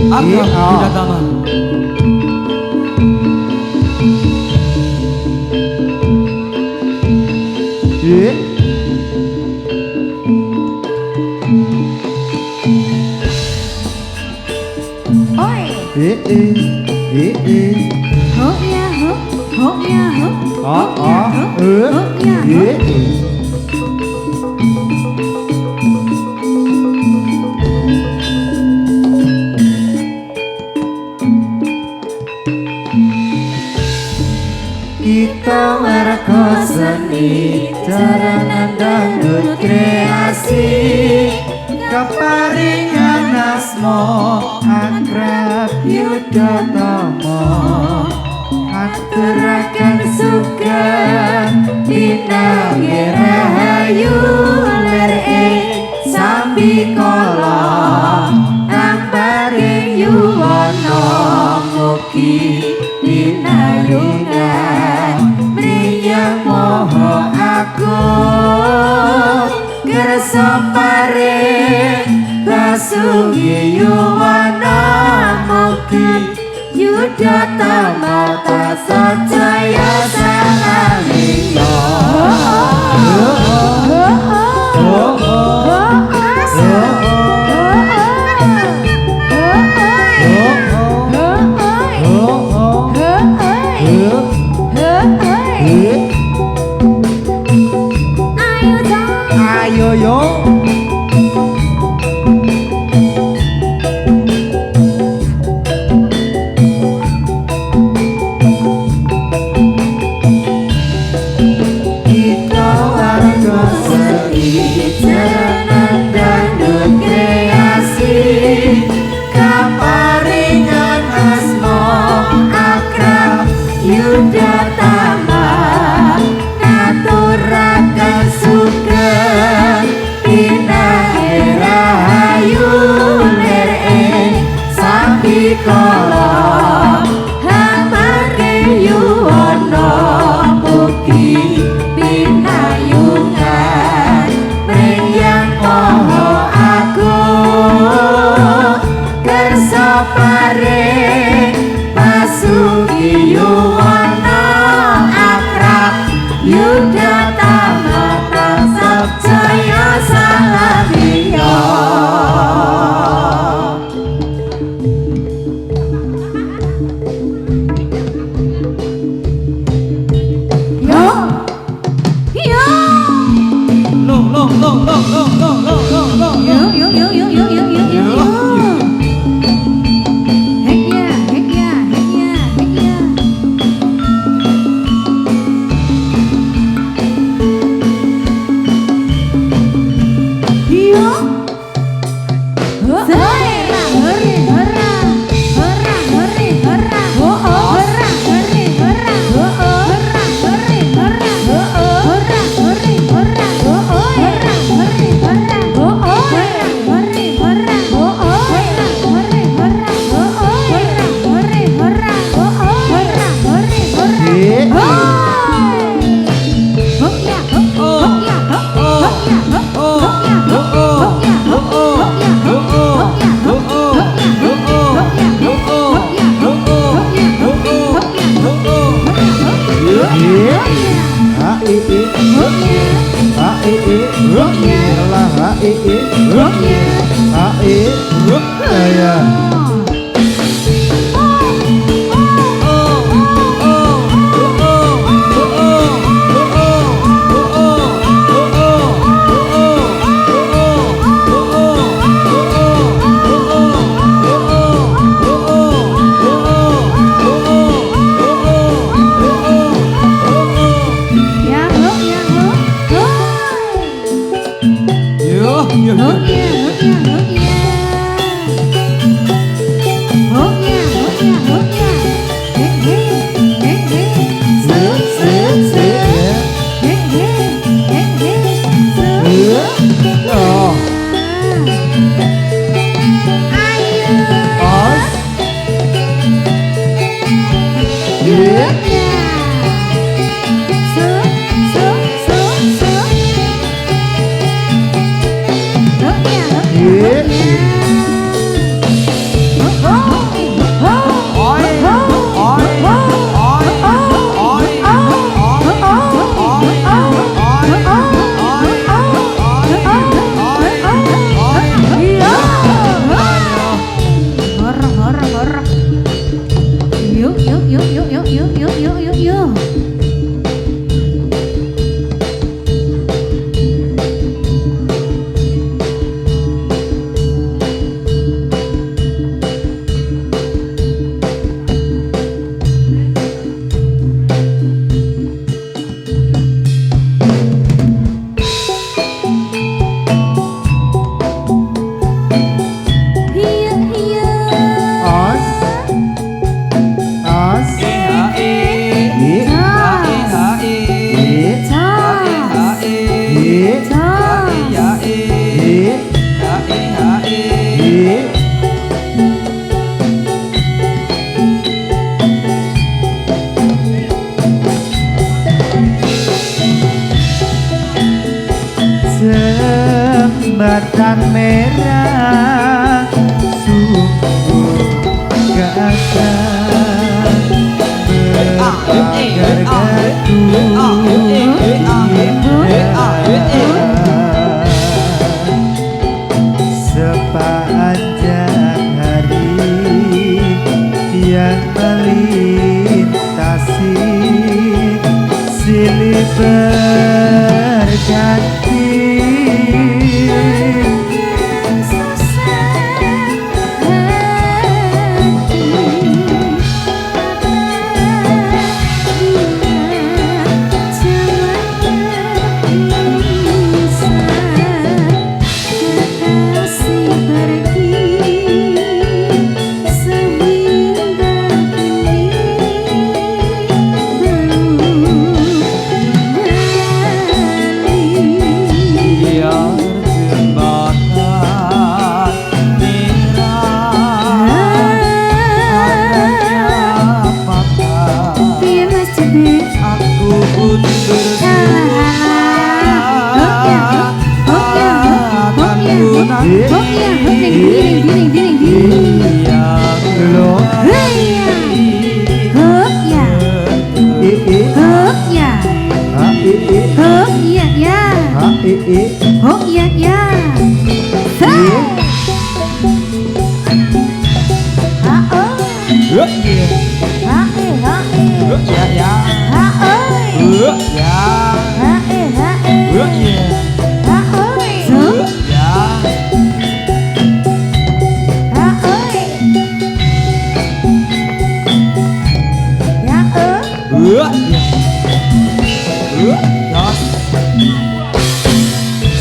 Akrab Bidadama. Kita warga seni jaranan dangdut kreasi keparingan asma akrab Yudhatama aturaken sugeng pinanggih rahayu lereng sambikala ambaring yuwana mugi pinayungan mriyang moho agung kersa paring basugi yuwana mugi Yudhatama tasajaya salamiya. Ayo yo. Kita warga seni jaranan dangdut kreasi kaparingan asma akrab Yudhatama ngaturaken sugeng pinanggih rahayu lereng sambikala hambaring yuwana mugi pinayungan mriyang maha agung kersa paring basugi yuwana akrab Yudhatama tasajaya salamiya. jembatan merah sungguh gagah berpagar gaduh sepanjang hari yang melintasi silih berganti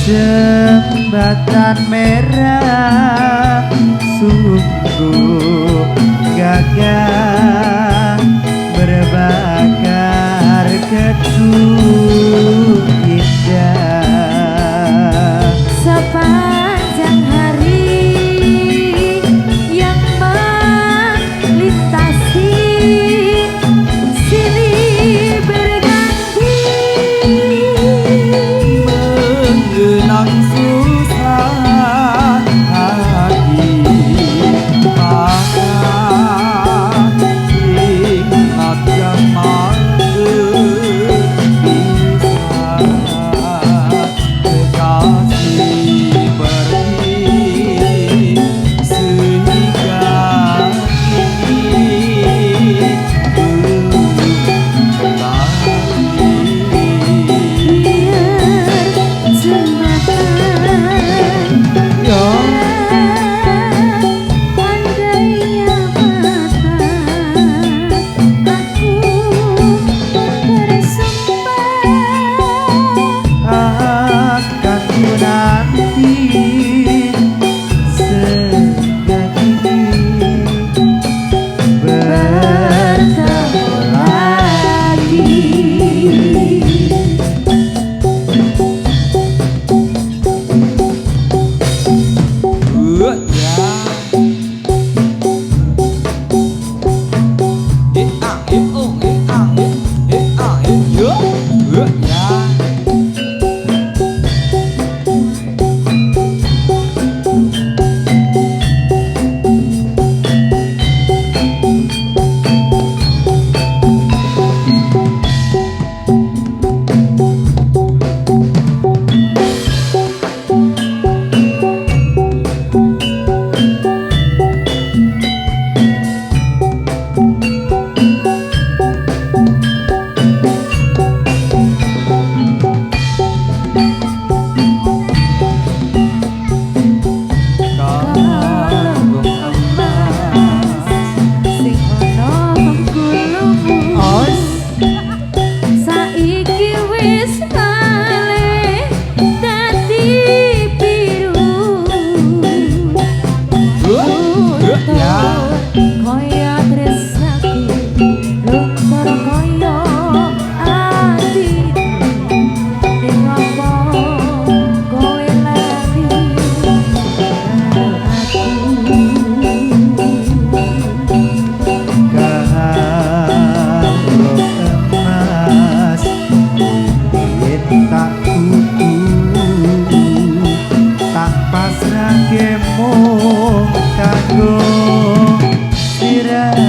jembatan merah sungguh gagah berbakar gedung indah sepanjang hari yang melintasi silih berganti mengenang susah kanggo siramu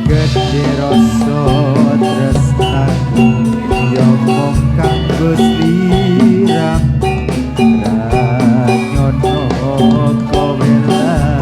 gede rasa tresnaku ya mung kanggo sliramu ra nyono kowe lali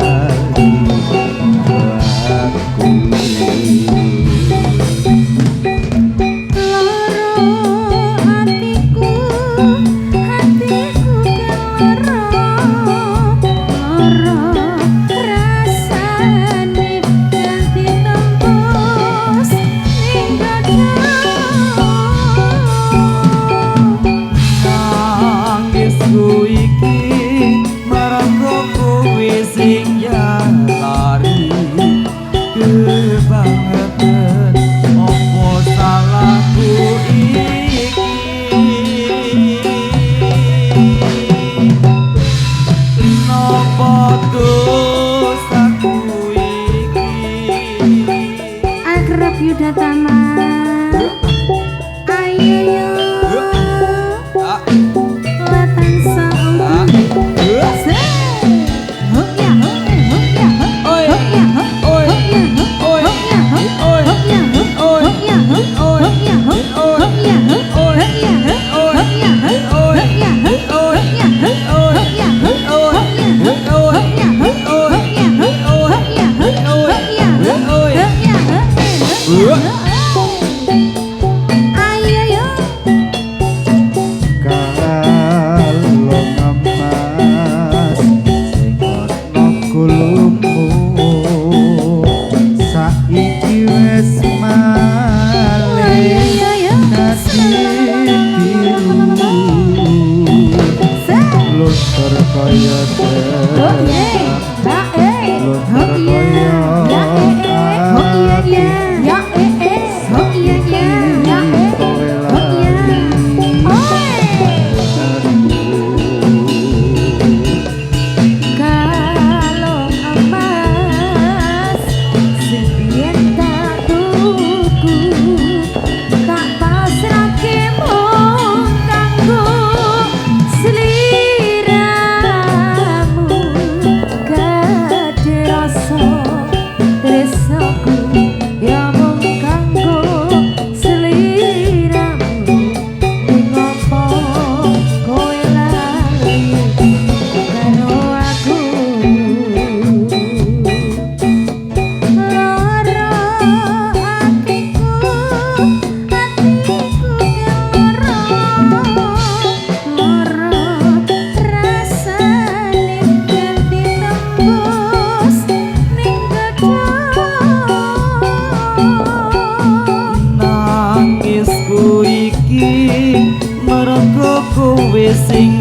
aku kowe sing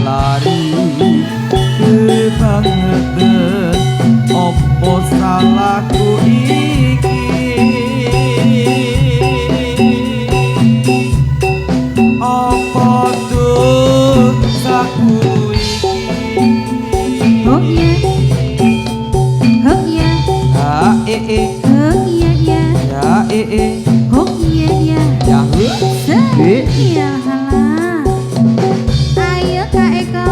lari kebangetan opo salahku iki opo dosaku iki oh iya ha ya oh iya ya oh iya ya iya halah ayo Kak Eko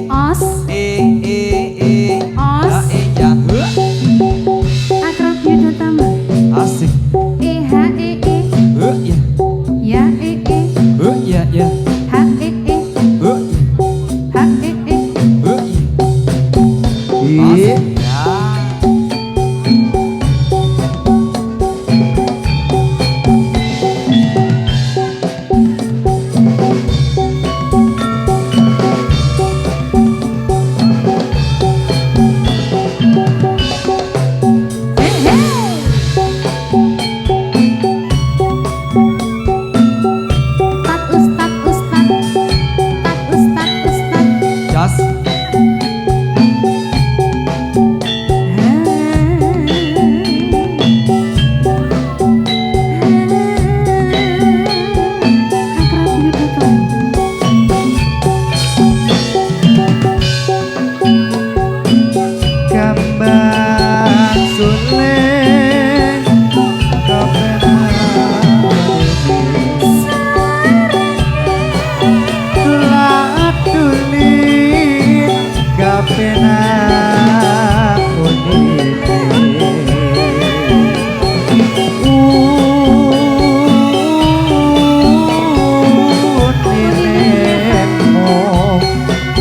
os akrab yuda tambah asik ya ya penak unipe unenekmu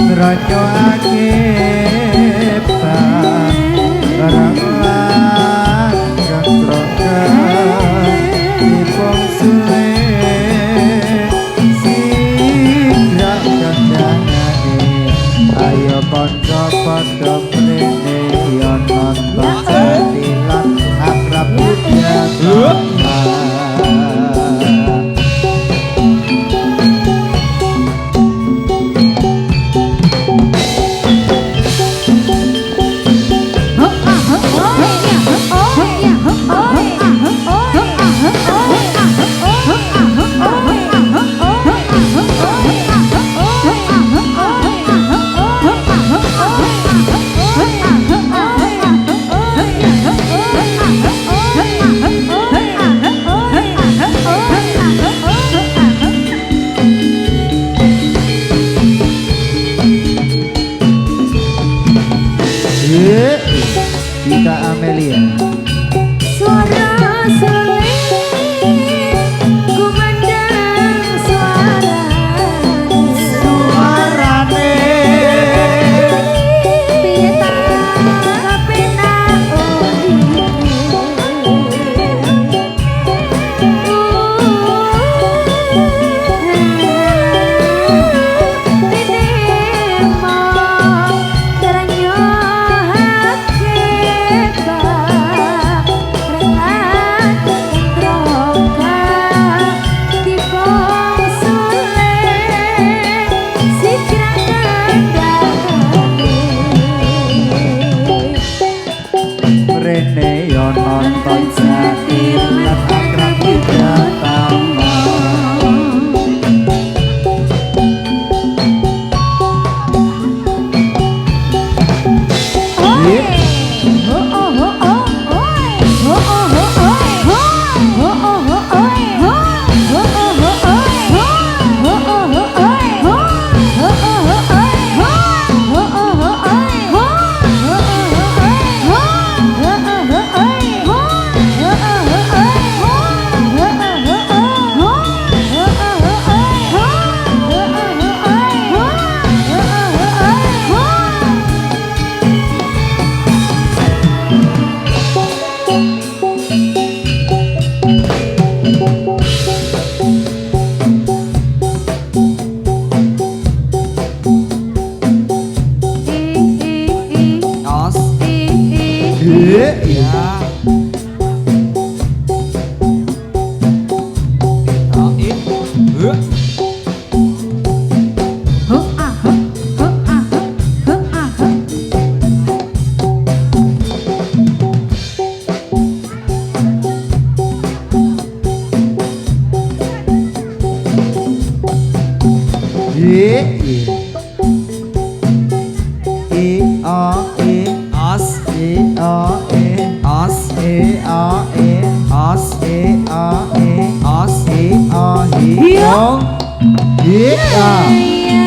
ngeronyo akepan barang langgeng trokan dipong suwe sigrah kandangane ayo kanca padha mrene ya nonton setilan akrab budaya Kita Amelia Suara seling kumandang suarane piye ta penak Rene yo nonton satilan akrab budaya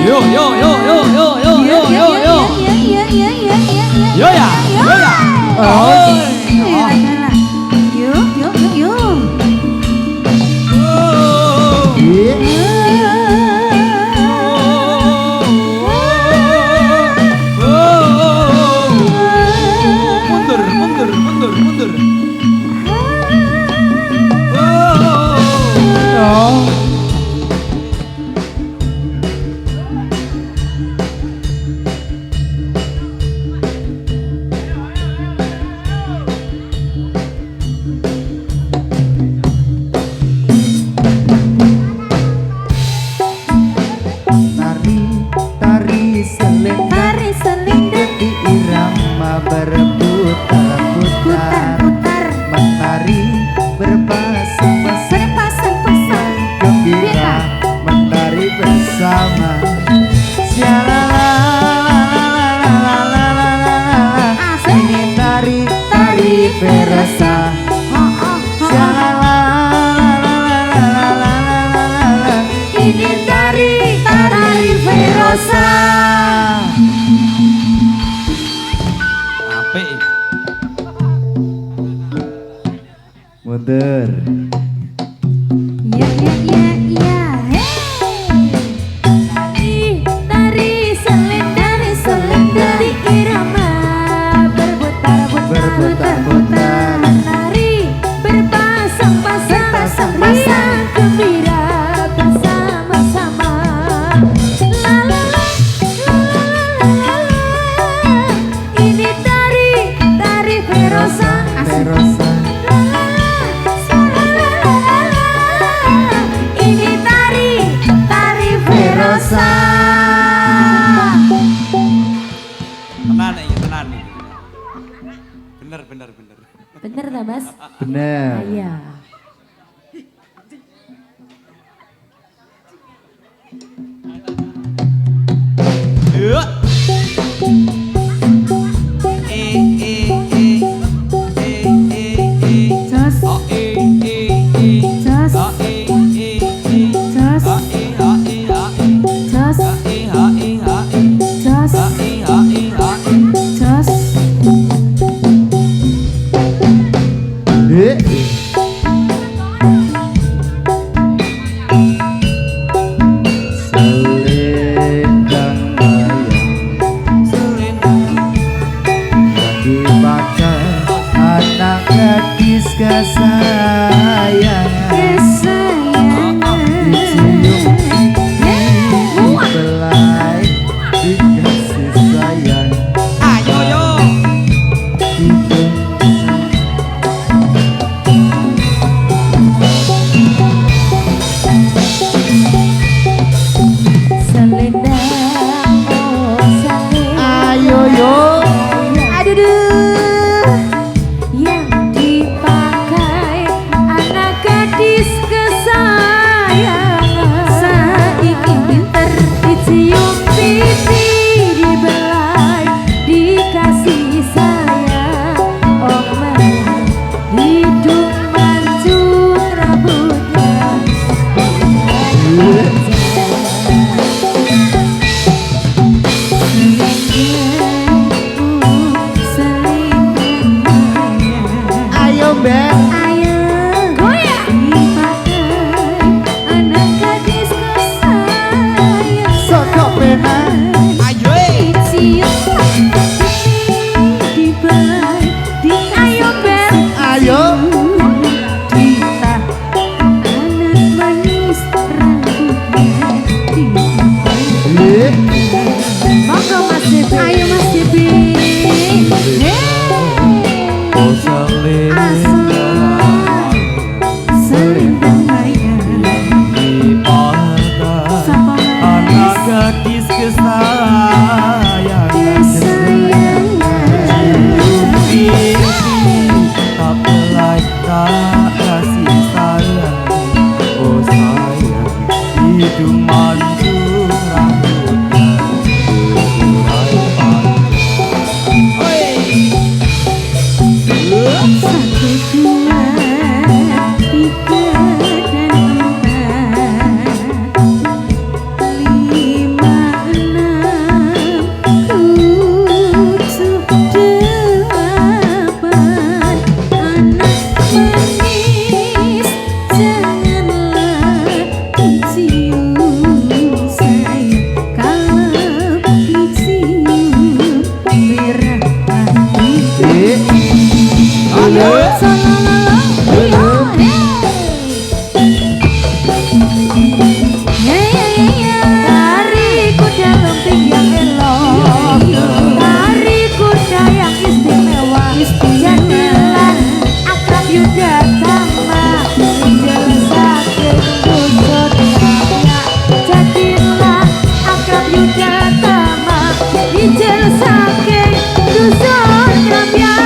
Yo yo yo yo yo yo yo yo yo. Yo ya, yo ya. Mundur, mundur, mundur, mundur. Slender. Ya ya ya ya hey. Tari selendang di irama berputar-putar. Tari berpasang-pasang riang gembira bersama-sama. La la la la la la. Ini tari Verosa. Verosa. Ini tari Verosa. Tenan ya, tenan. Bener. Bener tak Mas? Bener. Iya. Yuk. Jos. Oh, Jos. oh, Jos. Jos. Jos. Selendang mayang dipakai anak gadis kesayangan. Belai dikasih sayang. Ayo yo. Ayo yo. Yang dipakai anak gadis kesayangan. Saiki pinter dicium pipi, dibelai dikasih sayang. Oh malah hidung mancung rambutnya. Ayo Ben. Ayo goyang dipakai anak gadis kesayangan. Sokok pena. Ayo. Dicium dibelai ayo Ben. Ayo. Kita anak manis rambutnya monggo Mas Debi. Ayo Mas Debi. Oh Selendang mayang sapa anak gadis kesayangan. Tak pelai tak kasih sayang. Oh sayang, hidung mancung rambutnya berurai panjang. Satu dua tiga dan empat lima enam tujuh delapan. Anak manis janganlah dicium sayang. Kalau dicium merah hati. Ayo. Tari kuda lumping yang elok, tari kuda yang istimewa. Jadilah akrab Yuda Tama, Injil saking dusun kaya. Jadilah akrab Yuda Tama, Injil saking dusun kaya.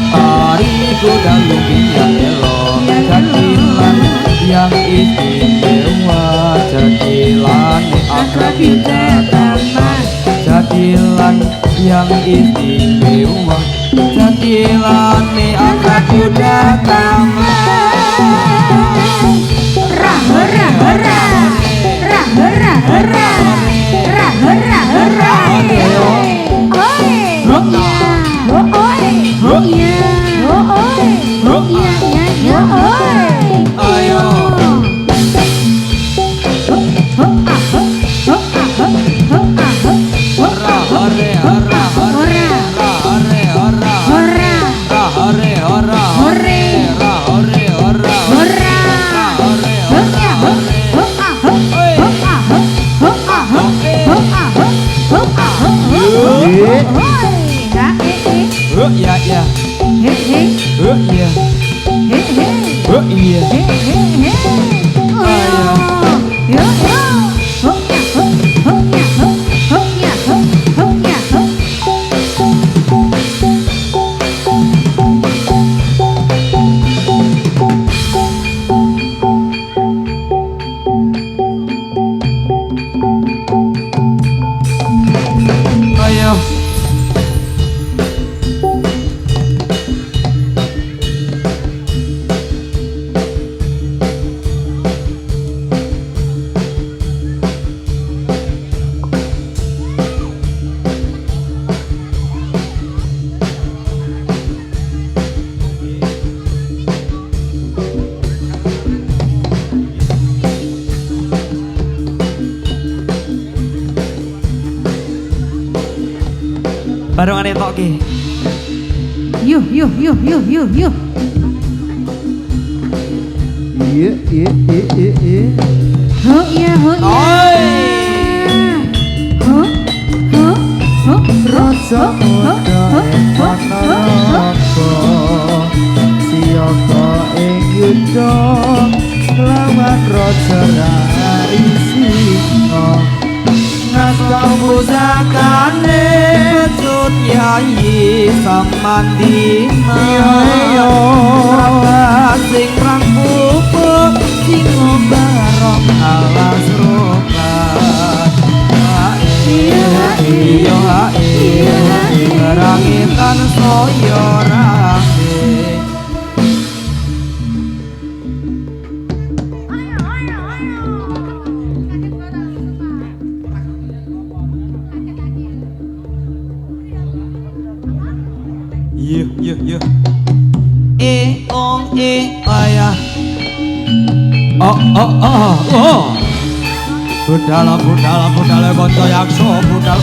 Tari kuda lumping yang elok, istimewa jadilan akrab utama jadilan yang istimewa jadilan akrab utama Hurra hurra hurra hurra hurra hurra hurra hurra hurra Ayo. Hurra hore hurra hore hurra hore hurra hore hore hurra hore hore hurra hore ya ya ya iya ayo barengan etok ki. Yuh. Iya. Rasa muda panaraka siapa ing yuda lawan raja Rarisina ngasta pusakane cut yayi samandina yo sing rang pupuk sing barong alas rokat iya rangitan soyo range iya ong ayah oh budala konco yakso budal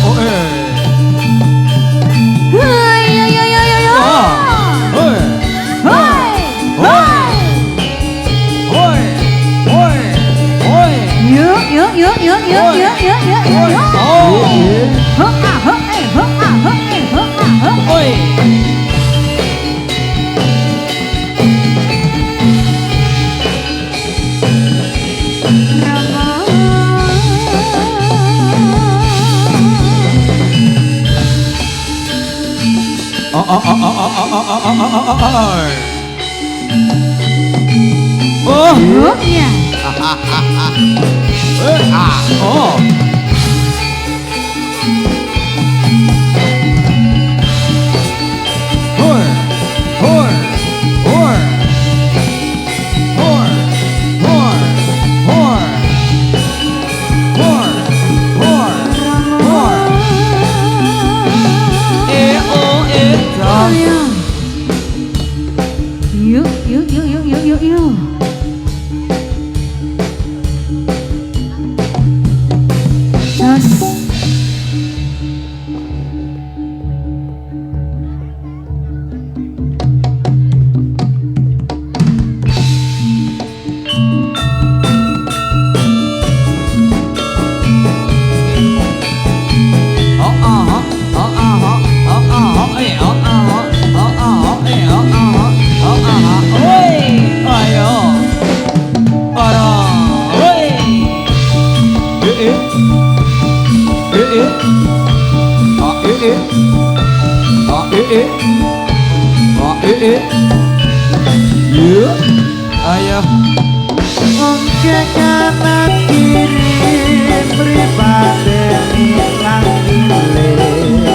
Mungke kanan kiri pribadi nilang pilih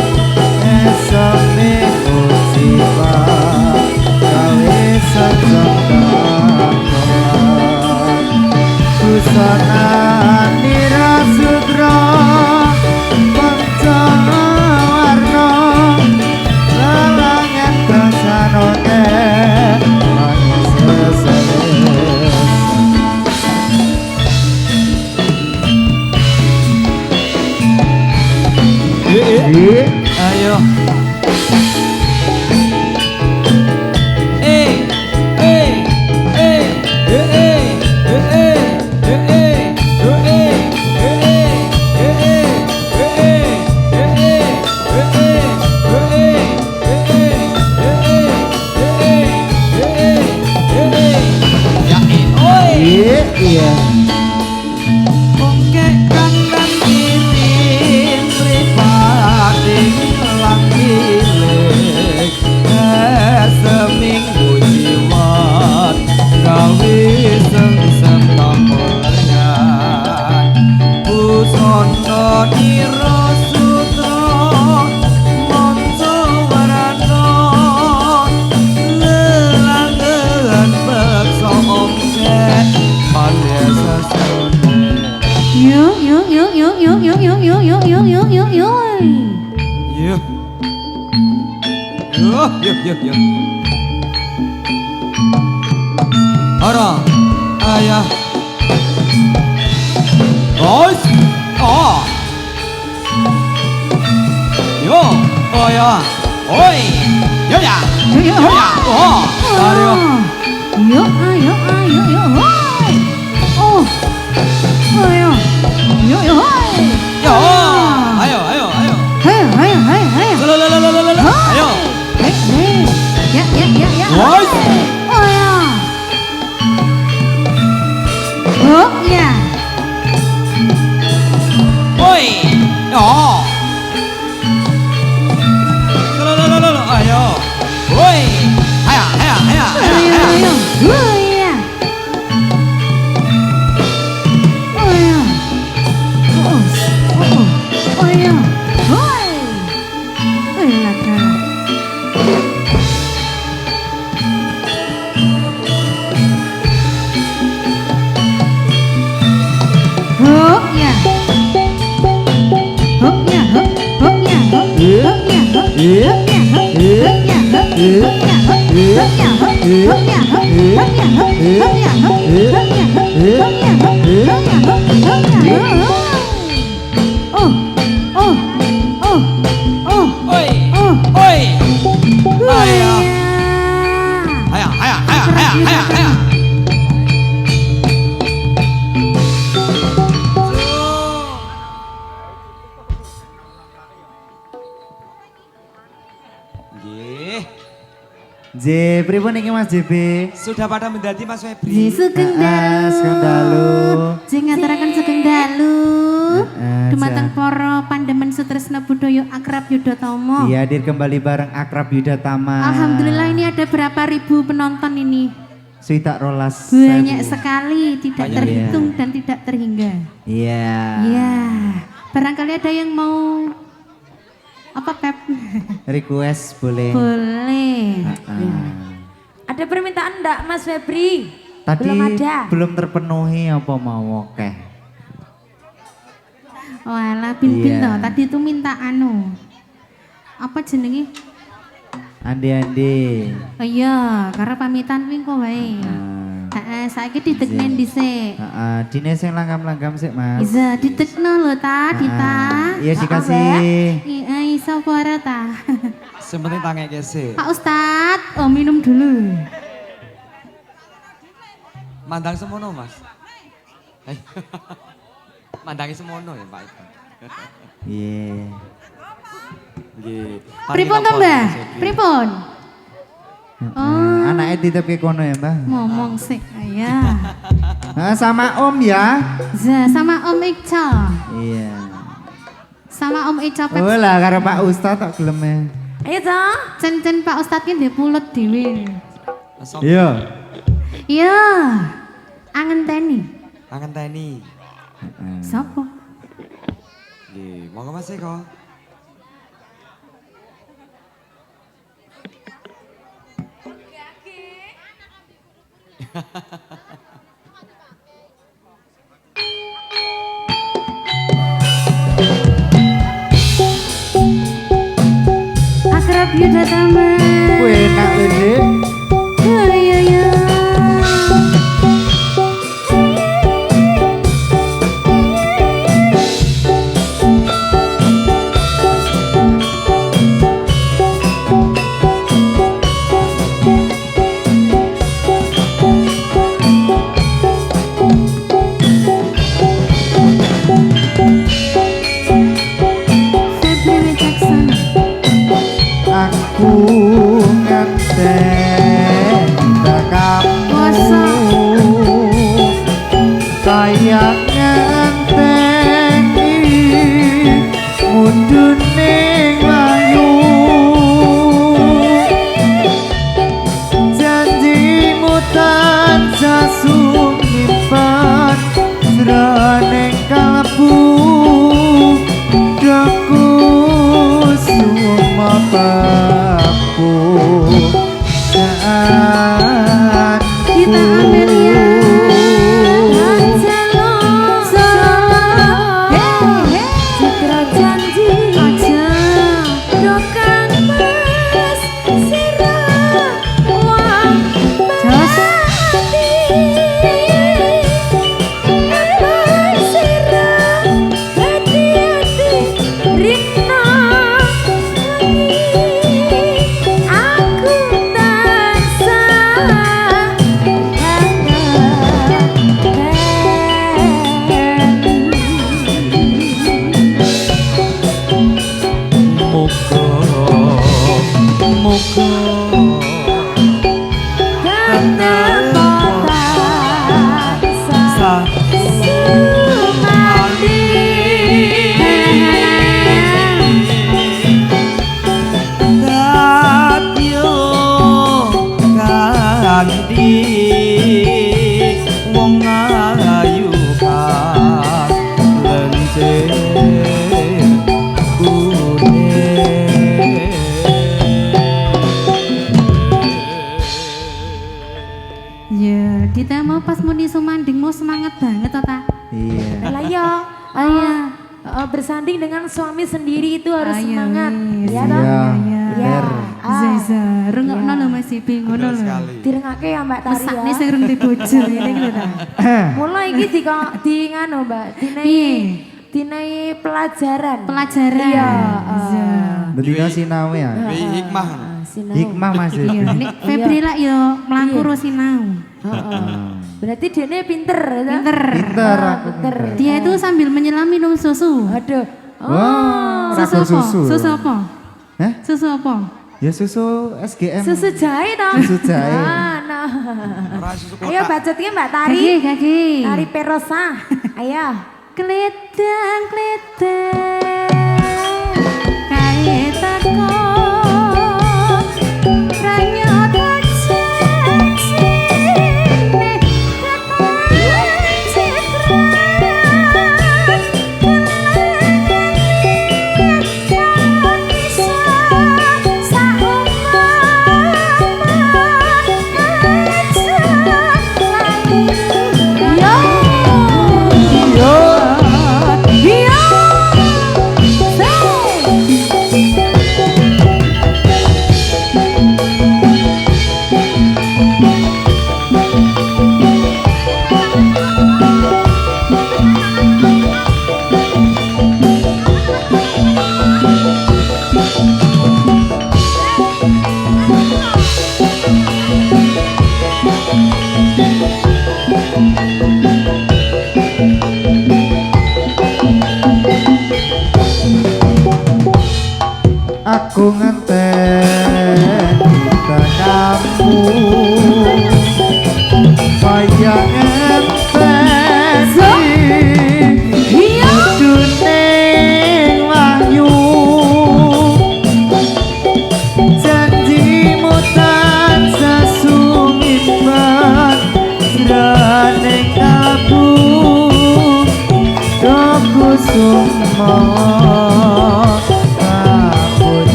esame musibah gawe sesenggang busana nirasudra pancana warna lalangan kasanone manis seseles ayo iya Oke kanan kiri pribadi lang milik seminggu jiwat gawe seng tampernya busana nira sutra monco warana lelanggan beksa omke pandai sesone Yuk, yuk, yuk, yuk, yuk, yuk, yuk, yuk, yuk, yuk, yuk, yuk, yuk. Yuk. Yuk. Orang ayah. Guys. Oh. Yo. Oh ya. Oi. Yo ya. Yuk, yuk, Yo ya. Oh. Ayo. Yuk, ayo, ayo, yuk, hoi. Oh, ayo, yuk, yuk, hoi. Yo. Ayo. Ayo, ayo, ayo, ayo. Lalalala. Ayo. Hei, hei. Ya. Guys. Oh, ya. Oh, ya. Oi. Yo. Lalalala. Ayo. Oi. Ayo. Ayo, ayo. Oh, ya. Oh, ya. Oh, ya. Hoi. Hoi, lah. Hop ya. Hop ya, hop. Hop ya, hop. Hop ya, hop. Hop ya, hop. Hop ya, hop. Hop ya, hop. Hop ya, hop. Hop ya, hop. Hop ya, hop. Hop ya, hop. Hop ya, hop. Hop ya, hop. Hop ya, hop. Hop ya, hop. Oh. Oh. Oh. Oh. Oi. Oh. Oi. Ayo. Ayo. J, pripun iki Mas JB? Sudah pada mendati Mas Ji Febri. sugeng Sugeng dalu. Ji ngaturaken sugeng dalu. Heeh, Dumateng para pandemen sutresna budaya akrab Yudhatama. Iya, hadir kembali bareng Akrab Yudhatama. Alhamdulillah ini ada berapa ribu penonton ini. Swidak rolas. Banyak sekali, tidak Banyak, terhitung dan tidak terhingga. Iya. Iya. Barangkali ada yang mau apa Pep? Request boleh. Boleh. Ada permintaan enggak Mas Febri? Tadi Belum ada. belum terpenuhi apa mau oke. Walah Bin Iya. toh. Tadi itu minta anu. Apa jenenge? Andi. Oh iya, karena pamitan kuwi kok wae. Heeh, saiki dideknen dhisik. Heeh, dine sing langgam-langgam sik, Mas. Bisa didekno lho ta, Dita. Iya dikasih. Iya, iso apa ora ta? Sementing tangi kese. Pak Ustad, oh minum dulu. Mandang semono Mas. Hai. Mandangi semono ya Pak. Iya. Nggih. Pripun to, Mbah? Pripun? Oh, Anaknya dititipke kono ya, Mbah. ngomong sih. Ya. Sama Om ya. Sama Om Ica. Iya. Sama Om Ica Pep. Oh lah karo Pak Ustad tak gelem. Ayo toh. Cen-cen Pak Ustad ki ndek pulet dhewe. Iya. Iya. Angenteni. Angenteni. Sopo? Nggih, monggo Mas Eko. Akrab Yuda Taman. Enak lho, Ya ya. Febri Wicaksana. aku ngenteni kamu kayak ngenteni mundune layu janjimu tansah sumimpan jroning kalbu daku sumapaku dan Kita Amelia Angelo Solo Citra janji aja Dokan mas sirah Wang berhati Apa sirah hati-hati Rina Aku tansah muka Sah Dadyo kanthi wong ayu kang lenceng Ya, kita mau pas muni sumanding mau semangat banget Tata. iya Lah ya, Ayah. bersanding dengan suami sendiri itu harus Ayo, semangat. wis. Ya toh? Iya, Ya. bener. Zeza, rungokno lho Mas Ibi ngono Bener lho. sekali. Direngake ya Mbak Tari Mesakne ya. sing rung dibojo ngene iki lho ta. Mulai iki di nganu Mbak, Piye? dinai pelajaran. Pelajaran. Iya, Betina sinau ya Wi hikmah. sinau. hikmah mas Iya, nek Febri lak yo mlaku ro sinau. Berarti dia pinter, ya toh? Pinter. pinter Ah, aku pinter. Dia itu sambil menyelam minum susu. Aduh. Wah, Susu raga apa? susu. Susu apa? Hah? Susu apa? Ya susu SGM. Susu jahe toh? Susu jahe. Ah, nah. Ora susu Ayo kotak. bacotnya Mbak Tari. Kaki, kaki. Tari Perosa. Ayo. Kledang, kledang. Kae teko. Pranyata janjine. Ketan citra. Kelangan bisa saumpama aja lalu. Yo. Yo. Yo.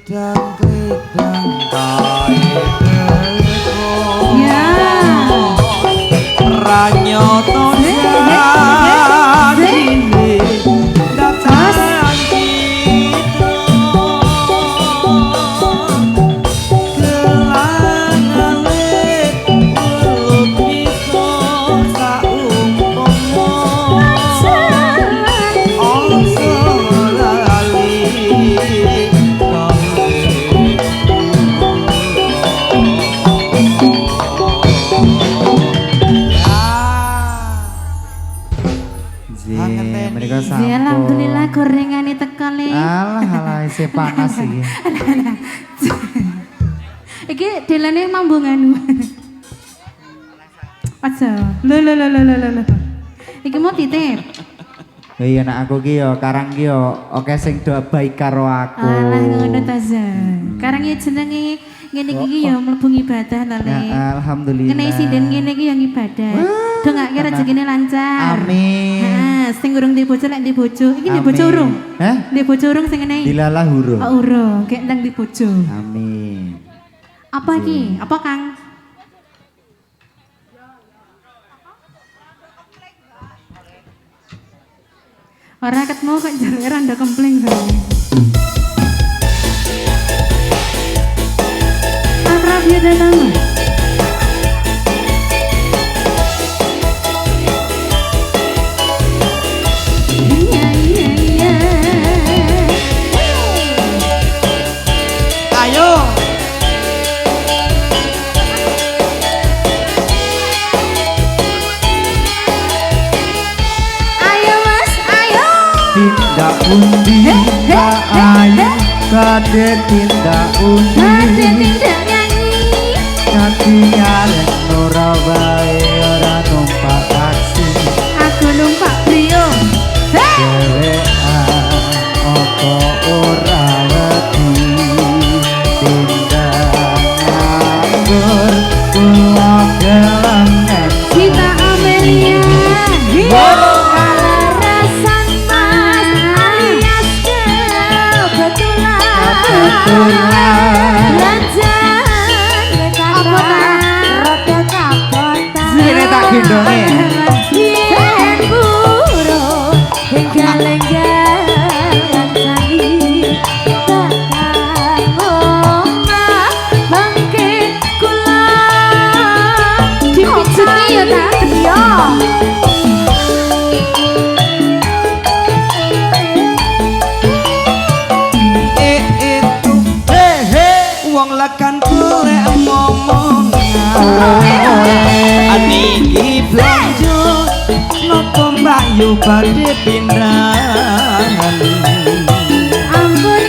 Dang kae telepon Ya. Ranyoto janjine datang kita kelangane welut bisa saumpama ongso lali Mereka Ya, alhamdulillah gorengane teko le. Alah isih panas iki. Iki delane mambunganu. Aja. Lho. Iki mau titip. Iya nak aku ki yo karang ki yo oke sing do baik karo aku. Alah ngono ta Zan. Karang ya jenenge ngene iki ya mlebu ibadah ta Le. Ya, alhamdulillah. Kena sinden ngene iki yang ibadah. Dongake rezekine lancar. Amin. Heeh, sing urung di bojo lek di bojo. Iki di bojo Amin. urung? Hah? Di bojo urung sing ngene. Dilalah huruf. Oh, urung, kayak ndang di bojo. Amin. Apa iki? Apa Kang? Ora ketemu kok jare anda kempling soalnya. Akrab ya datang. Iya. ayo Ayo Mas, ayo. Tindak undi tak ayu kade tindak undi. Ada tidak nyanyi. Kati nyaren ora bae ora numpak taksi. Aku numpak Brio. Dewean apa ora wedi tindak nganggur kula gelangan. Kita Amelia. Kalarasan Mas alias kebetulan. Lanjut apa rada kapotan. Sini tak gendonge. Yen burung enggal-enggal tani tekan omah mangke kula dipijuti ya ta iya. itu wong lekan golek momong aniki blonjo nopo mbayu badhe pindahan Ampun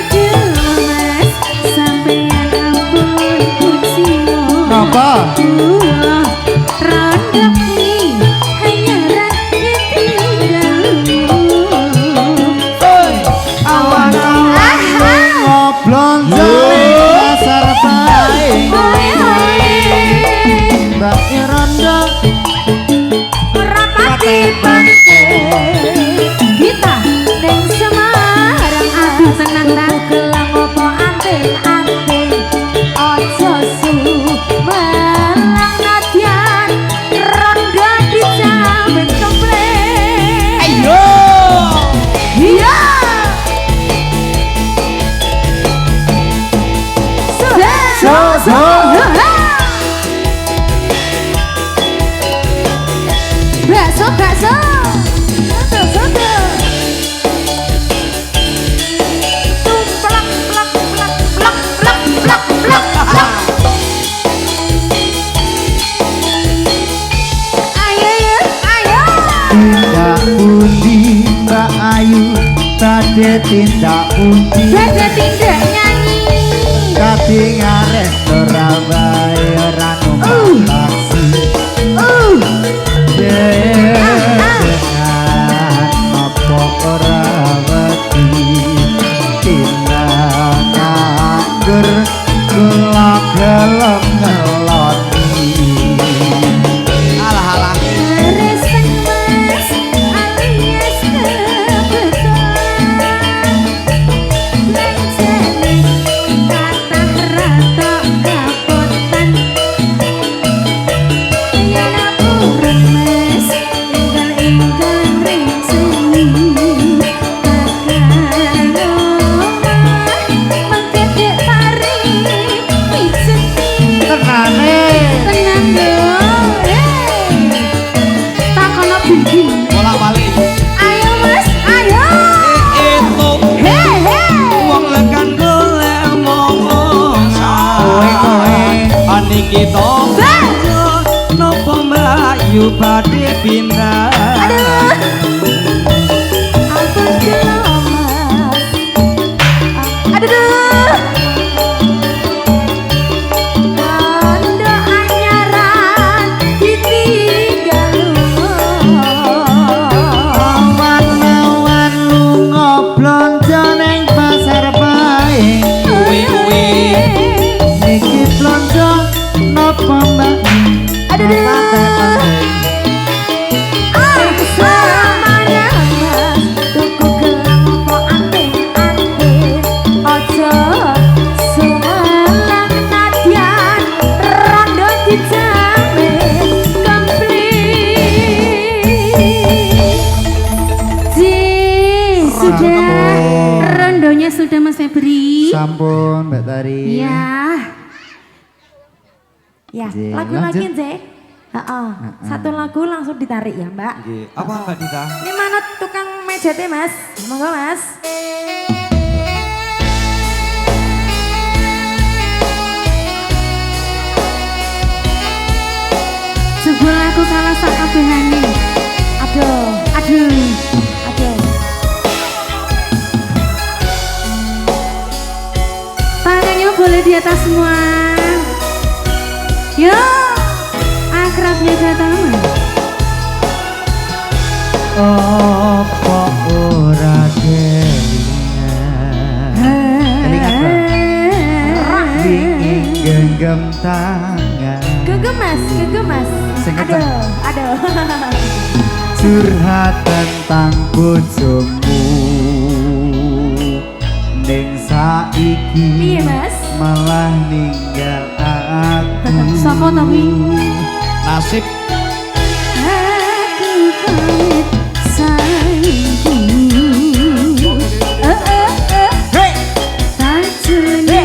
Mas sampeyan ampun kucino. Napa? Rondok nih hanya rakyat Awan-awan ngoblonjo pasar bae. Mbak Irondo Rapati pantai kita neng Semarang aduh tenang tak gelang opo anting-anting ojo melang nadyan ronda dijamin komplek ayo iya So. Bakso soto tumplak plak plak plak plak plak plak plak ayo Tindak pundi Mbak Ayu tade tindak pundi Bada tidak nyanyi Kati ngares ora bae ora numpak taksi. Dengan apa ora wedi tindak nganggur kula gelem ngeloni. alah Reseng Mas alias kebetulan Lanjani badhe pindah. Ampun kelamas. Aduh. Kando anyaran ditinggal Awan-awan lunga blonjo ning pasar paing. Kuwi Niki blonjo napa mbak? Aduh. Rondonya sudah Mas Febri. Sampun Mbak Tari. Ya. Ya, Nggih, lagu lanjut. lagi Zek. Satu lagu langsung ditarik ya Mbak. nggih, apa Mbak Dita? Ini mana tukang mejetnya Mas? Monggo Mas. Sebuah lagu kalah sak kabehane. Aduh, aduh, aduh. Tangannya boleh di atas semua. Yo, akrabnya datang. Apa ora kelingan? Kelingan Bang. Dingin genggam tangan. Gegemas, gegemas. Sing kenceng. Aduh, aduh. Curhat tentang bojomu ning saiki Piye, Mas? malah ninggal aku. Sapa to kuwi? Nasib Aku pamit sayangku. Hey! Tajune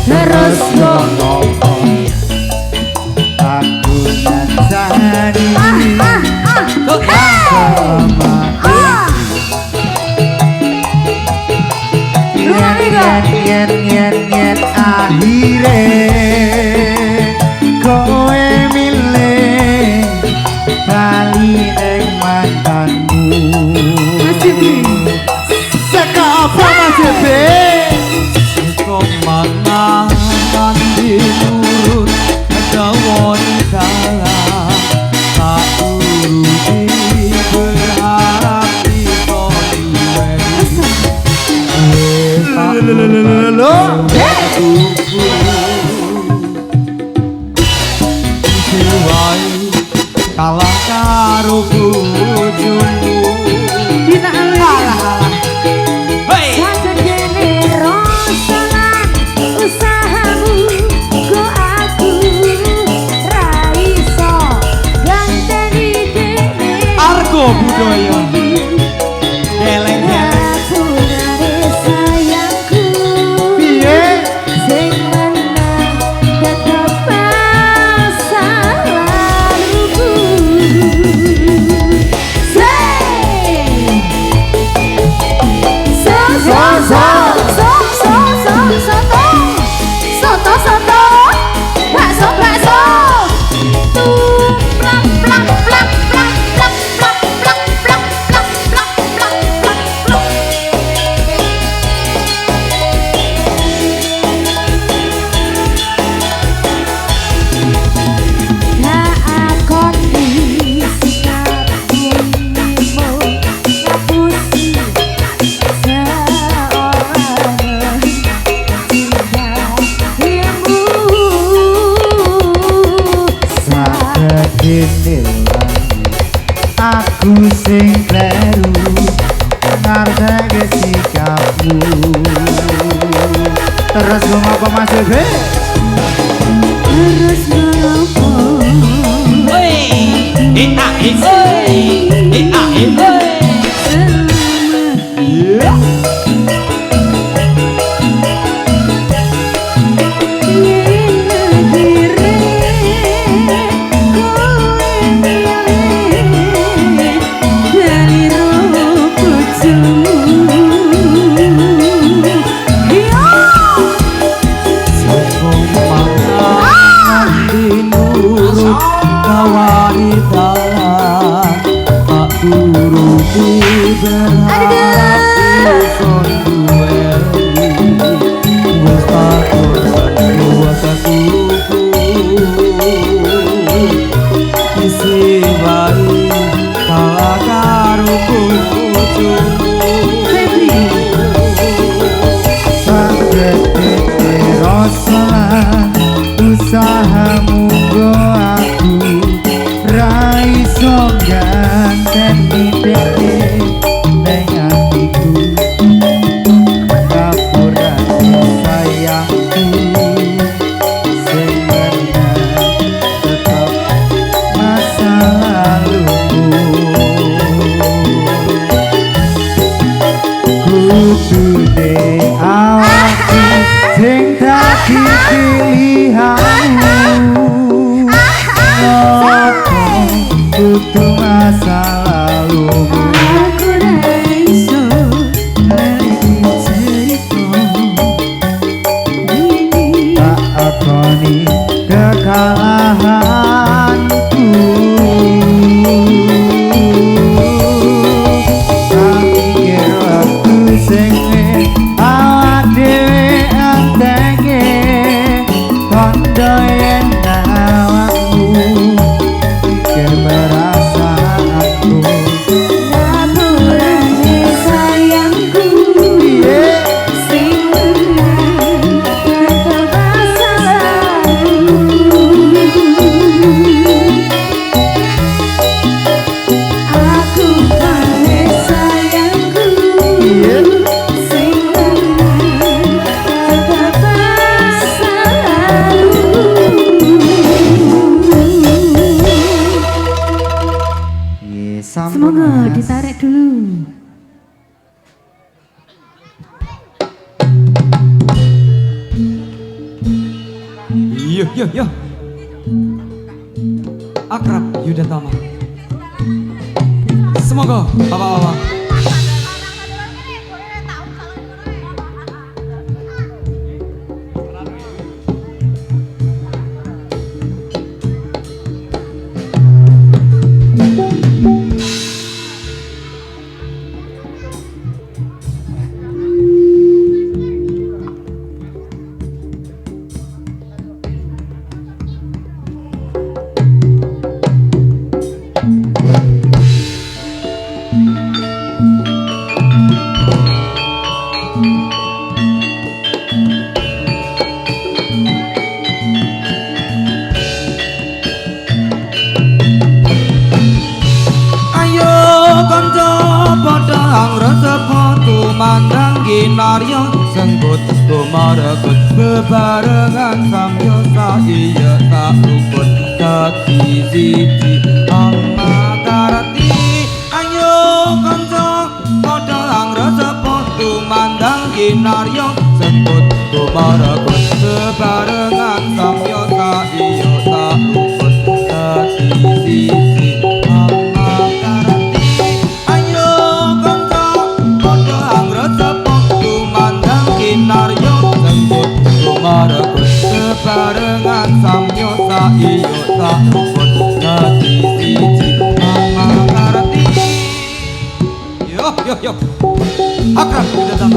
Terus ngomong aku nyansani sama yen akhire kowe milih bali ning mantanmu. Saka apa Mas Jebe? kok mana nanti nurut dawa dalam tak turuti berharap iso kalah karo bojomu. Sakjane rosalan usahamu go aku ra iso ganteni dene Argo budaya geleng-geleng. aku nare sayangku Piye? sing menang tetep masalahku Aku sing kleru ngarteke sikapmu. Terus ngapa Mas Jebe? terus ngopo Ku berharap iso duweni wis takon kuwasa suku isi wae kalah karo bojomu Sanggete rosalan usahamu go aku raiso ganteni deke neng atiku kapurane sayangku sing bener tetep masa lalumu kudune awakku sing dadi pilihanmu kudu masa lalumu Aku raiso lagi cerita ini tak akoni kekalahanku tak pikir waktu sing awak dhewe antenge kondo yen awakmu pikir perasaanku Lapurane sayangku sing bener tetep masa lalu Aku pare sayangku sing bener tetep masa lalu Semoga ditarik dulu. Yo Akrab Yudatama semoga bapak-bapak mandang ginaryo sengkut kumarekut bebarengan samyo iya tak rukun dadi siji amakarati ayo kanca padha angresepo mandang ginaryo sengkut kumarekut bebarengan samyo iya tak rukun dadi siji barengan samyo saiyo sak rukun dadi siji mangarti yo akrab udah datang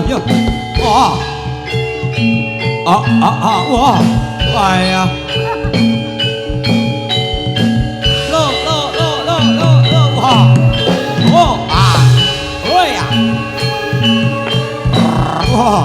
yo wah wah ya lo wah oh ya wah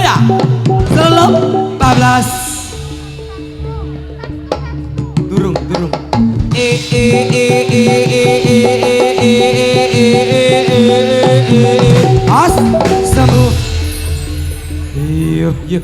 ya. 14. Durung. As sembuh. Yuk.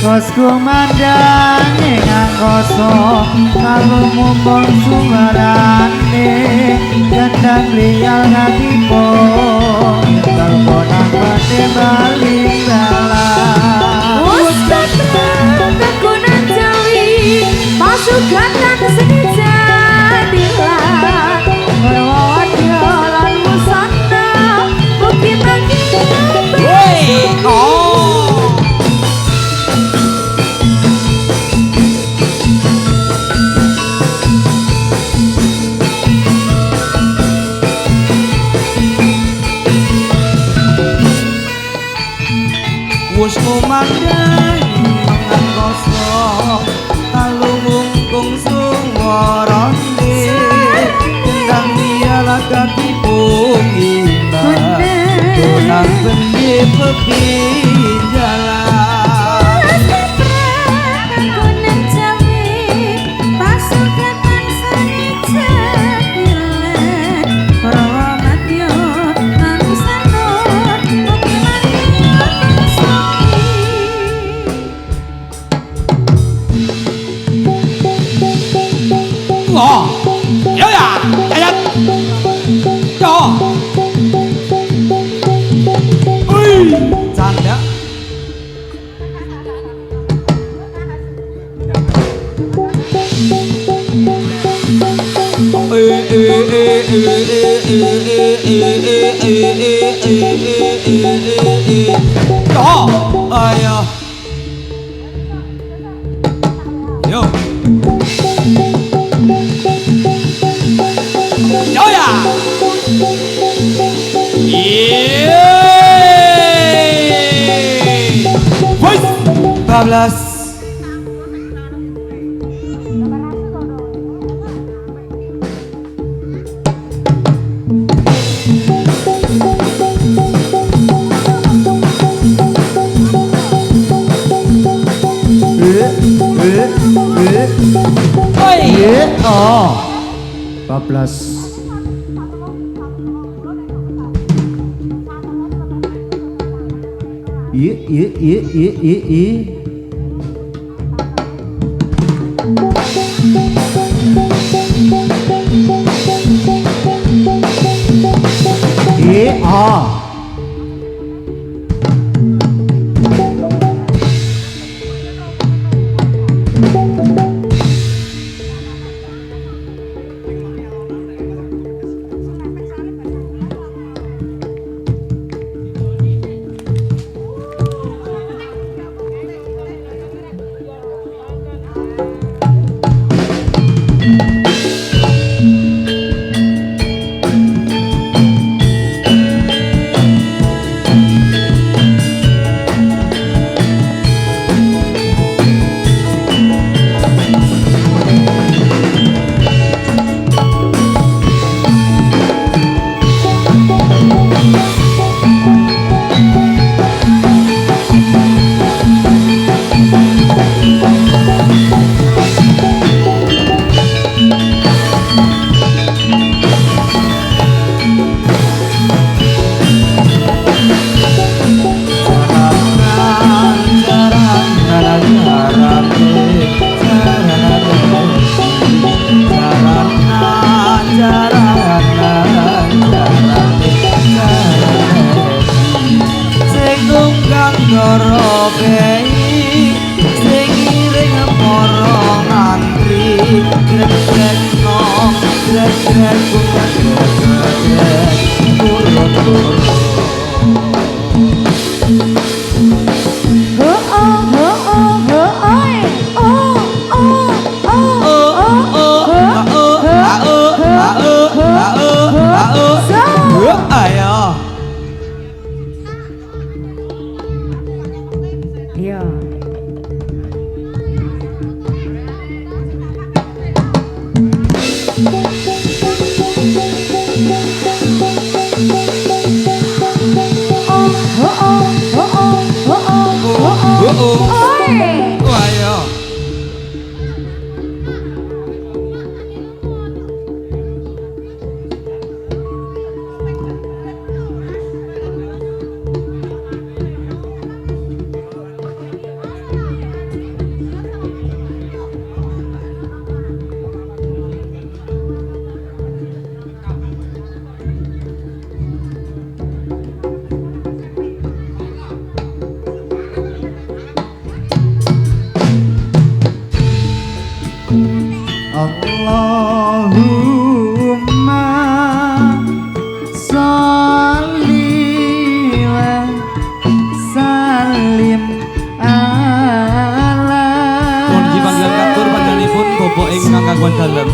Bosku mandangi ngangkoso kalau mumpung sumarane gendang lial ngatipo kalponang pade balik dalam Ustaz Tegunan Jawi pasukan dan seni jadilah berwawat jalan musana bukit lagi Wus kumandang ngangkoso kalau mungkung suwarane gendang dialah katipung indah donang bendi pepinjalan Tegunan Jawi pasukan dan seni jadilah berwawat jalan musana bukit lagi Yo ya, ayat. Yo. Canda. Yo, ayo. Yo. Yo ya. Yeay. Woi. 14. Oh 14 Iya. segara kei sing iring para ngantri grek-grek nom grek-grek grek-grek turun-turun ayo Iya. ayo Allahumma sholli wa sallim ala Mohon dipanggilan katur panjenenganipun Bapak ingkang kagungan dalem.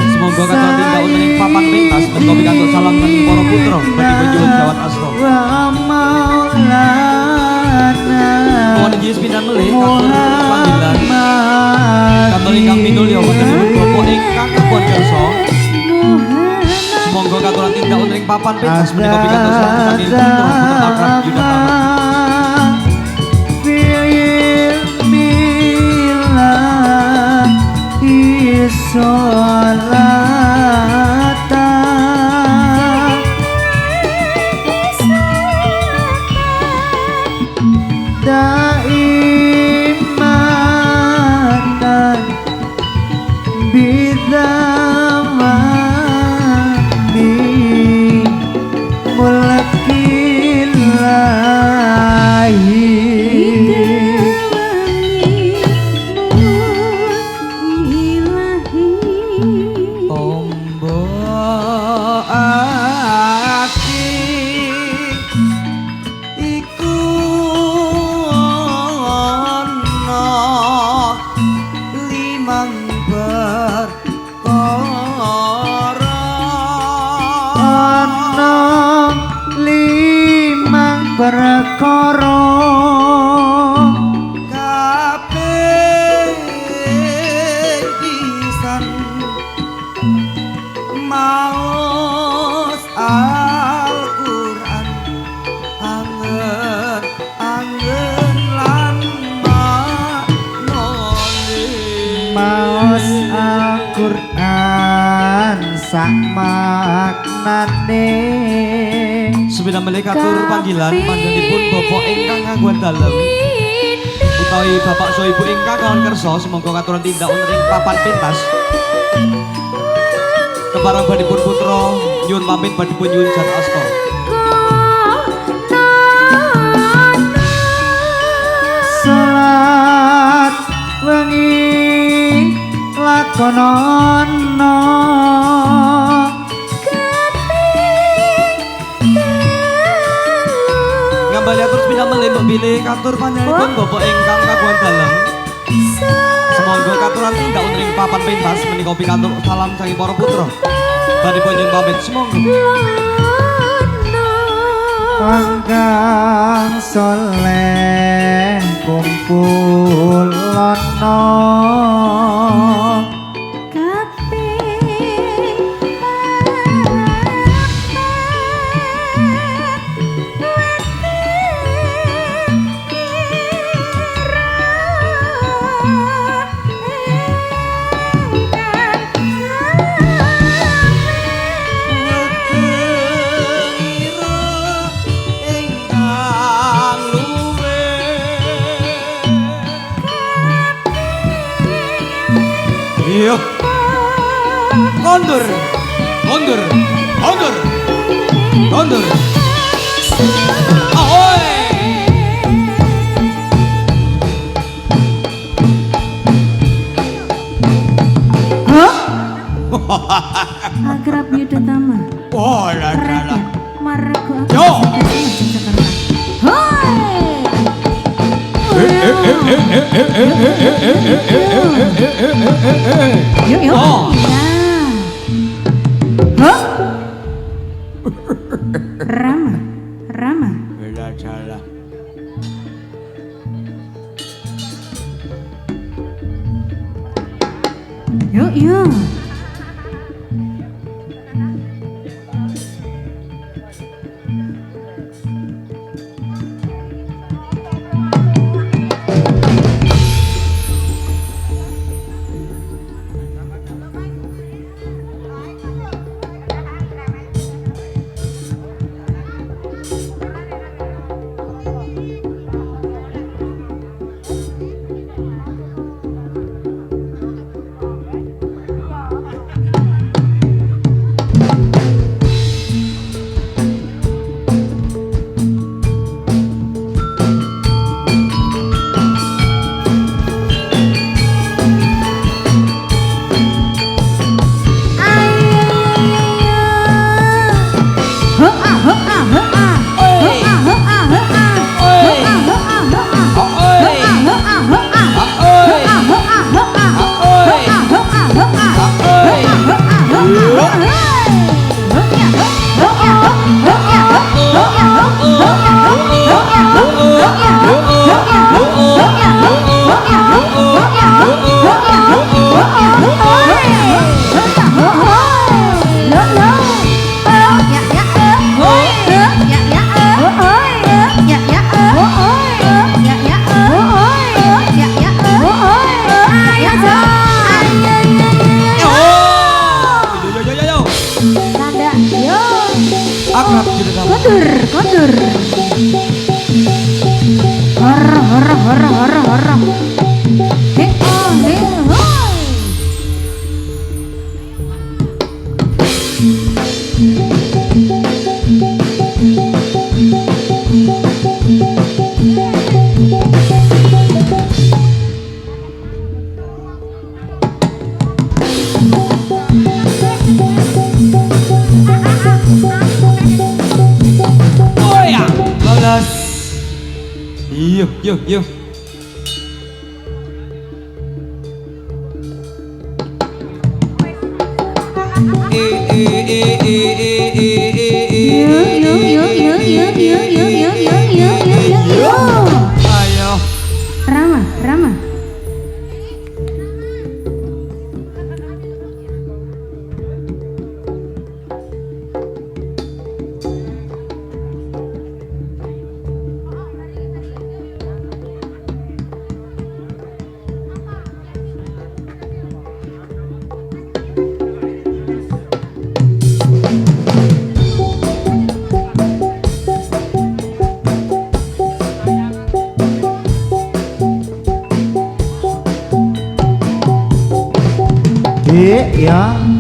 Semoga katon tindak wonten ing papan pentas menika pikantuk salam saking para putra badhe panjenengan jawat asra. wa maulana Mohon inggih sepindah melih katur panggilan katon ingkang minulya wonten ing Bapak ingkang kagungan kersa. Semoga katuran tindak wonten ing papan pentas menika pikantuk salam saking putra-putra akrab Yunatama. Daimatan bidamani mulkillahi Tombo ati iku ana limang perkara ana limang perkara kabeh pisan maos Al-Qur'an angen angen lan manole maos Al-Qur'an sak maknane sepeda melih katur panggilan panjenenganipun Bapak ingkang kagungan dalem utawi bapak so ibu ingkang kawan kersa semoga katuran tindak wonten ing papan pentas kepareng badhipun putra nyuwun pamit badhipun nyuwun jan asta salat wengi lakonono ngambali atur sepeda melih mbok bilih katur panjenenganipun Bapak ingkang kagungan dalem semoga katuran tindak wonten ing papan pentas menika pikantuk salam saking para putra badhipun nyuwun pamit semoga Pangkang soleh kumpul lono Iya. Kondur. Kondur. Kondur. Kondur. Ahoy. Yuk, yuk. Oh. Ya. Hah? Rama, Rama. Beda salah. Yuk, yuk. Akrab gitu sama. Kondur. Hara. Hoi. Oh ya, balas. Yuk. Ayo. Rama. Ya. Yo.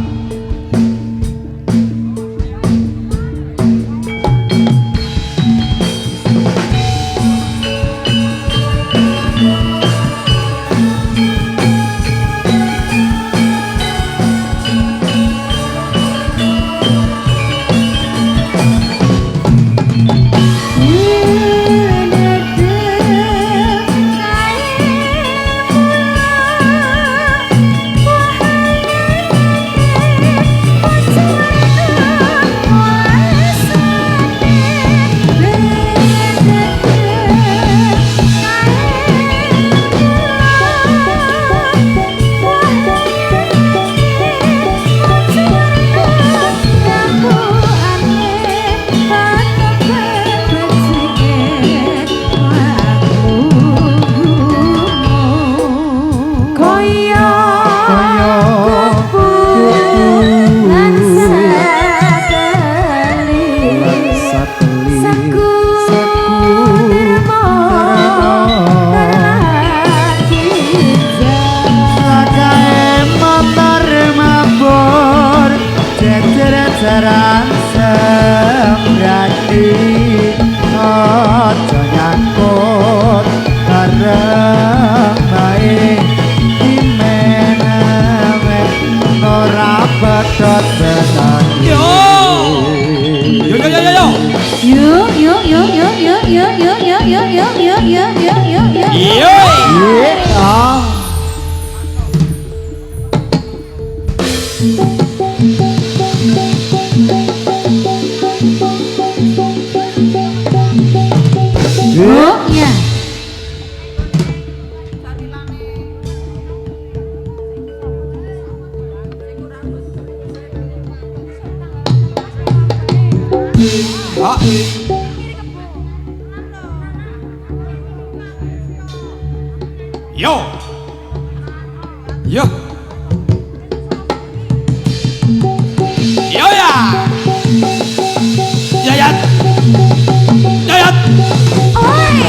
Yuk. Iya. Oh. Ah. Yo. Yo. Yo ya. Yayat. Yayat. Oh.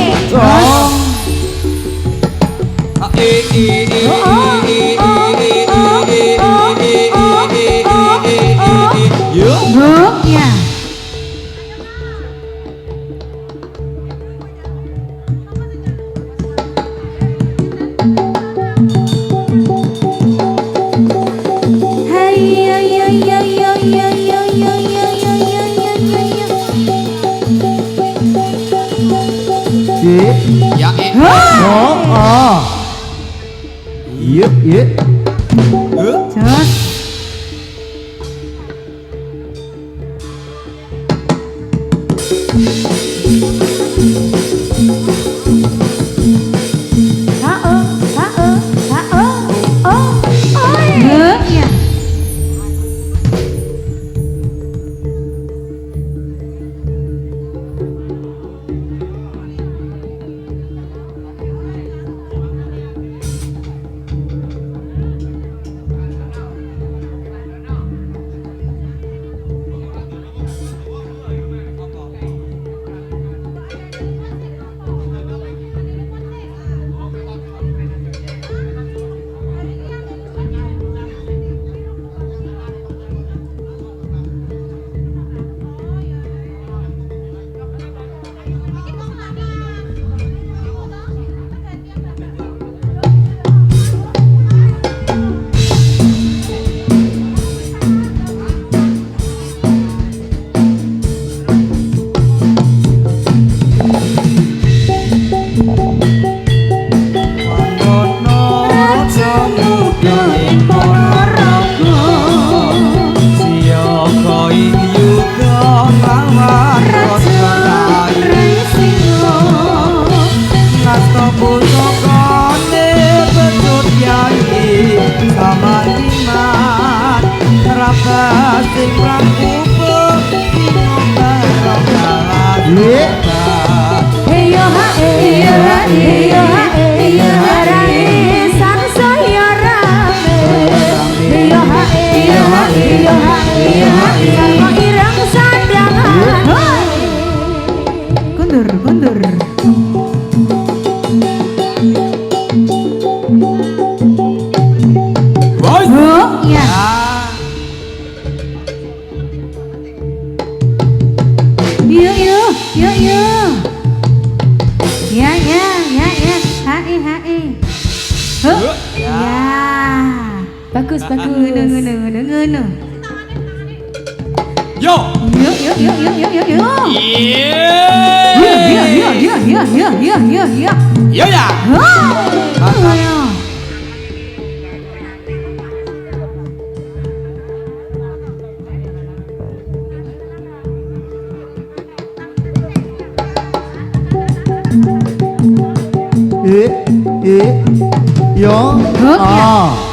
Ya. Oh. Oh. Yuk, yuk. Bagus. Yo. Yo ya. Yo. Oh.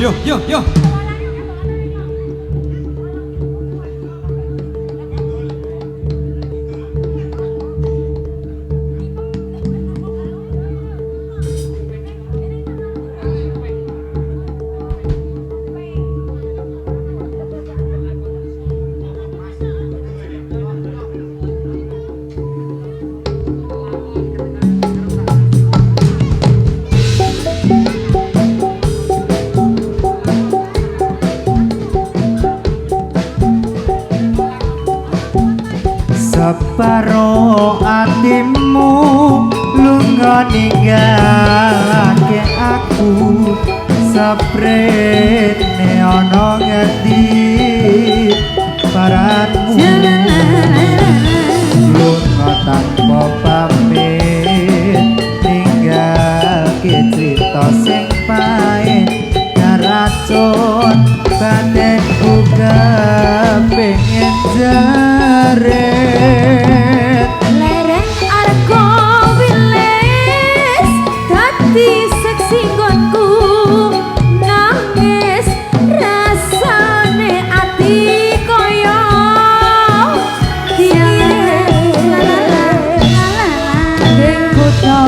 Yo, yo, yo. Separo atimu lunga ninggalake aku seprene ana ngendi paranmu lunga tanpa pamit ninggalake cerita sing pahit karacun badan uga pengen jeret Lereng argo wilis dadi seksi nggonku nangis rasane ati koyo ing kutha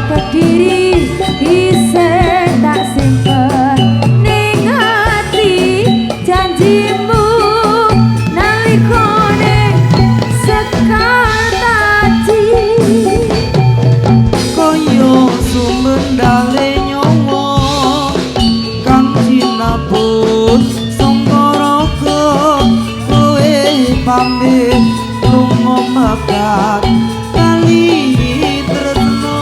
Kediri isih tak simpen ning ati janjimu nalikane sekataji Kaya sumendale nyawa kang sinabut sangka raga kowe pamit lunga mekat kali tresno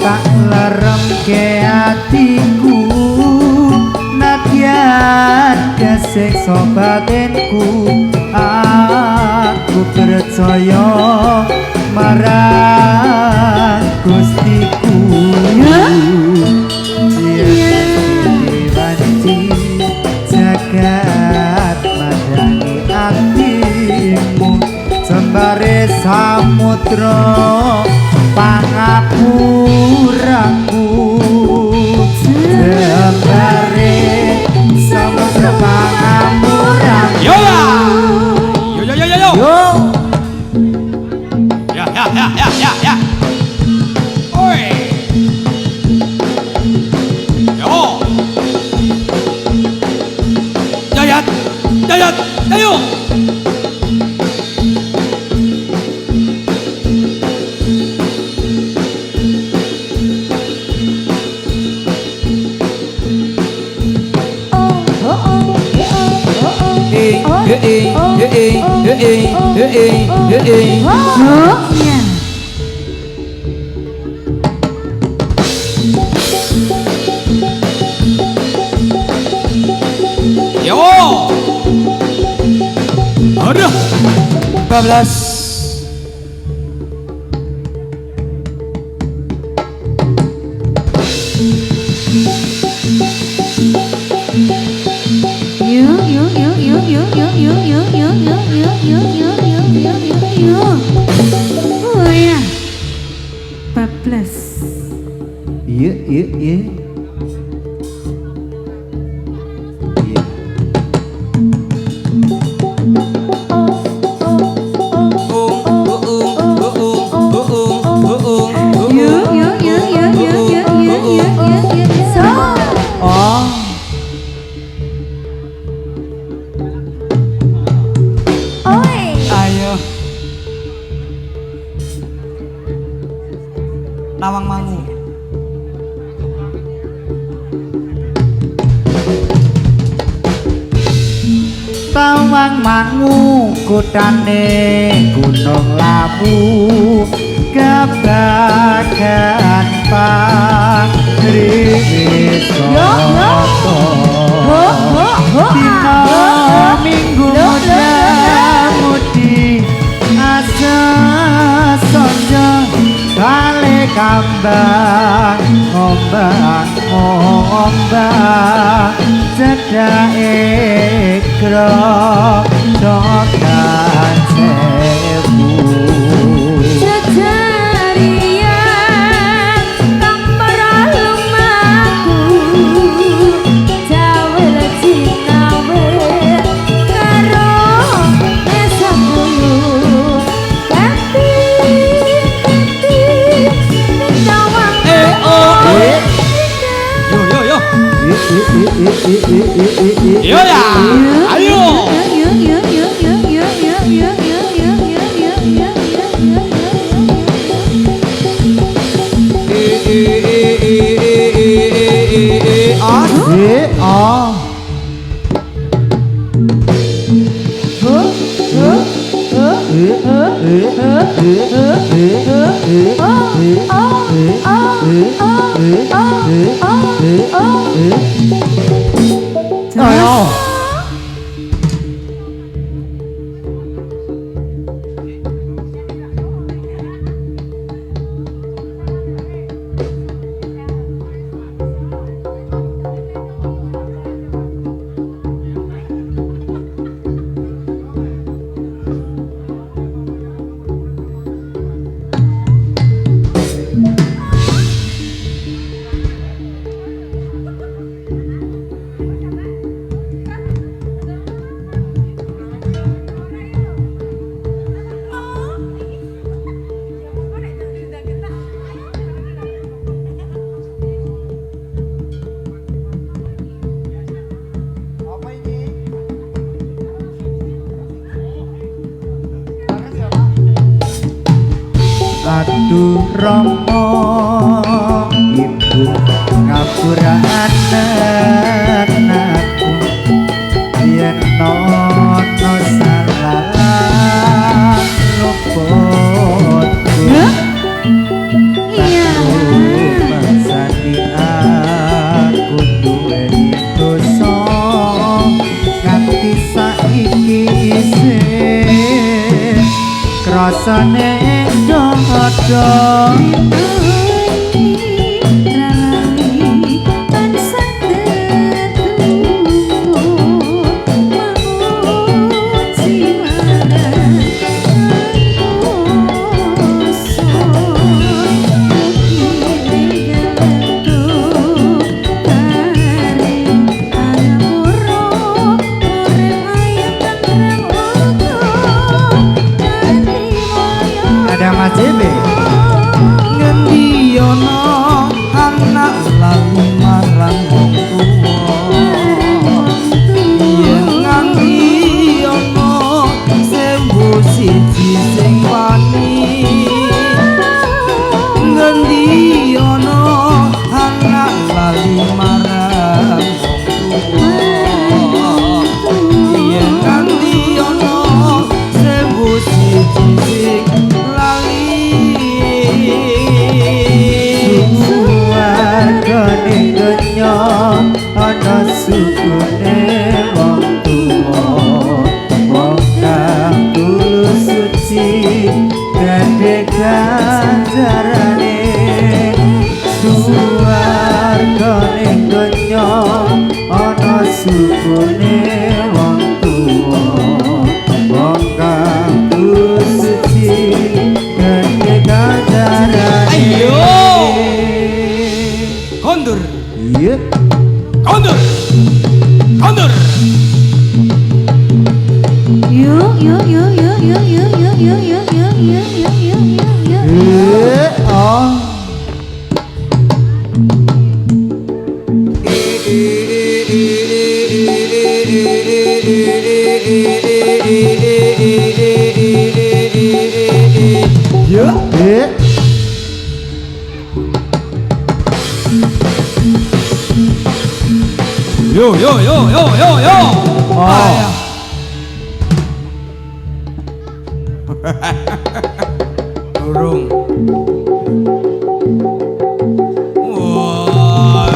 tak lerem ke hatiku nadyan kesiksa batinku aku percaya marang Gustiku diwanci jagat madangi atimu sembare samudra pangapuraku sembare samudra pangapuraku Yo lah. Yo yo yo yo yo. yo Ya ya ya ya ya ya. Oi. Yo. Jayat. Jayat. Ayo. Yo. Aduh. 12 Oh ya, 14. iya iya iya iya oh Ayo. Nawang Mangu. Tawang Mangu kutane Gunung Lawu kebagan pangriwisoto dina minggu mudi asa sonjo balik kambang ombang cedake grojogan sewu Jejarian kang perlumaku jawel cinawe karo esaku ganti nyawang Yo ya, ayo. Ayo. Aduh Rama ibu ngapura anakku yen nono salah luputku iya bangsani aku duweni dosa nganti saiki isih krasane dodo ada Mas Jimmy. Ngendi ana anak lali marang wong tuwa yen nganti ana sembo siji sing wani ngendi ana anak lali marang wong tuwa yen nganti ana sembo siji sing Suwargane donya ana sukune wong tuwa wong kang tulus suci gede ganjarane suwargane donya ana sukune wong tuwa wong kang tulus suci gede ganjarane ayo kondur iya kondur kondur oh yo yo yo yo yo yo oh burung wah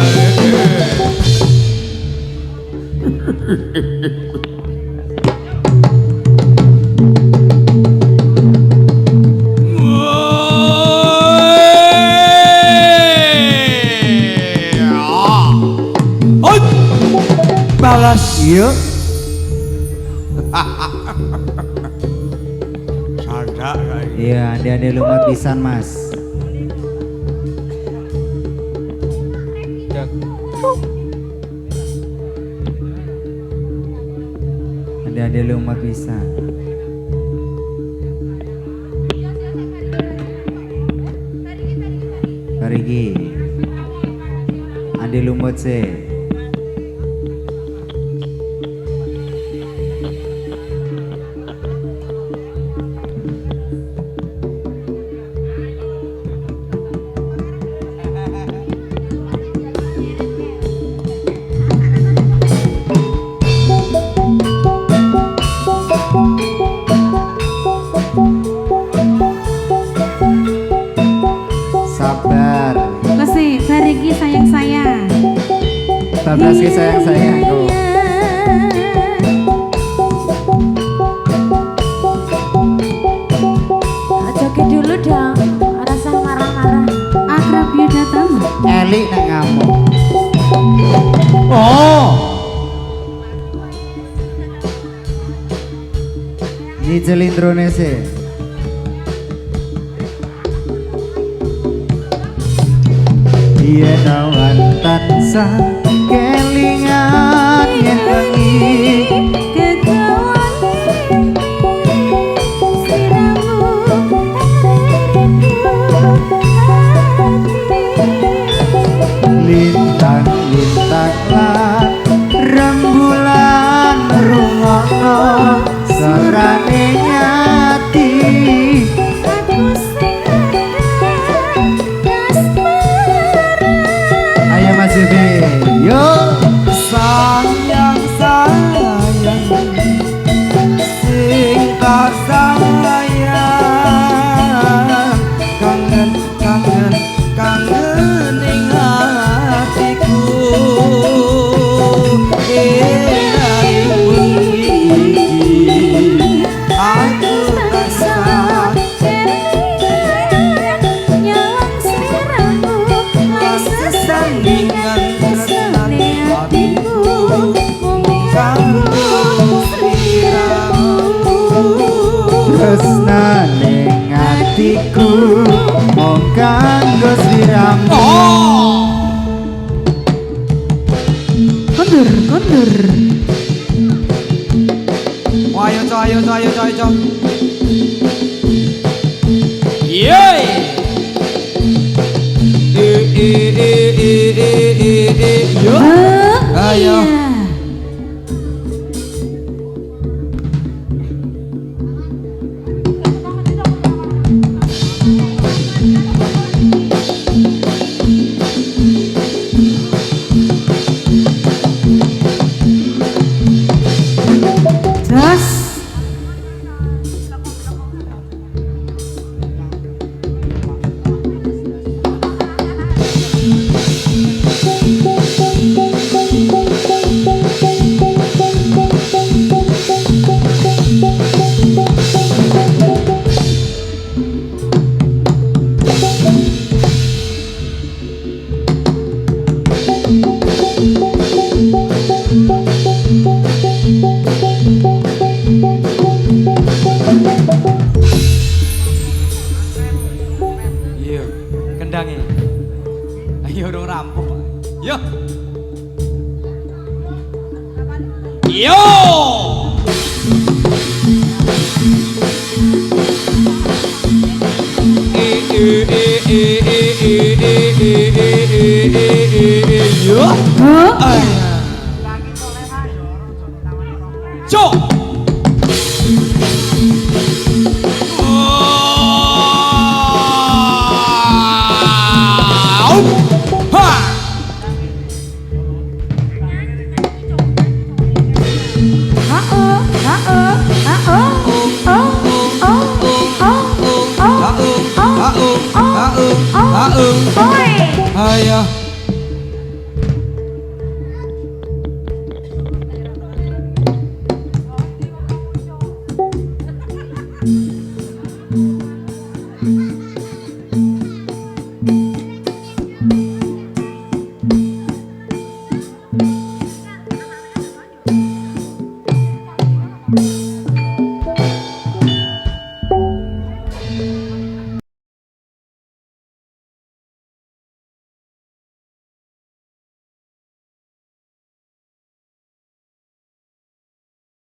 Yuk. Sada kayak. Iya, ade-ade lumat pisan, Mas. Ade-ade lumat pisan. Parigi. Ade lumut sih. Sabar. Lesi, Bariki sayang saya. Bablas ke sayang-sayangku. Joget dulu dong, rasa marah-marah. Akrab ya datang. Elik nak ngamuk. Oh. Ini celindrone sih. Yen awan tansah kelingan yen wengi lintang-lintang lan rembulan rungokno serane nyati. Ayo Mas Bibi, yuk. Sayang sayang sing tak sayang kangen kangen kangen ning hatiku aku rasa sesandingan tresnane hatiku kanggo sliramu Tresnane ngatiku mung kanggo sliramu. Kondur, kondur. Ayo co, ayo co, ayo co, ayo co. Yeay. Yo. Ayo. Jos. Iya, kendangnya. Ayo dong rampung. Yo. Yo. Yo. Cok. Ayo.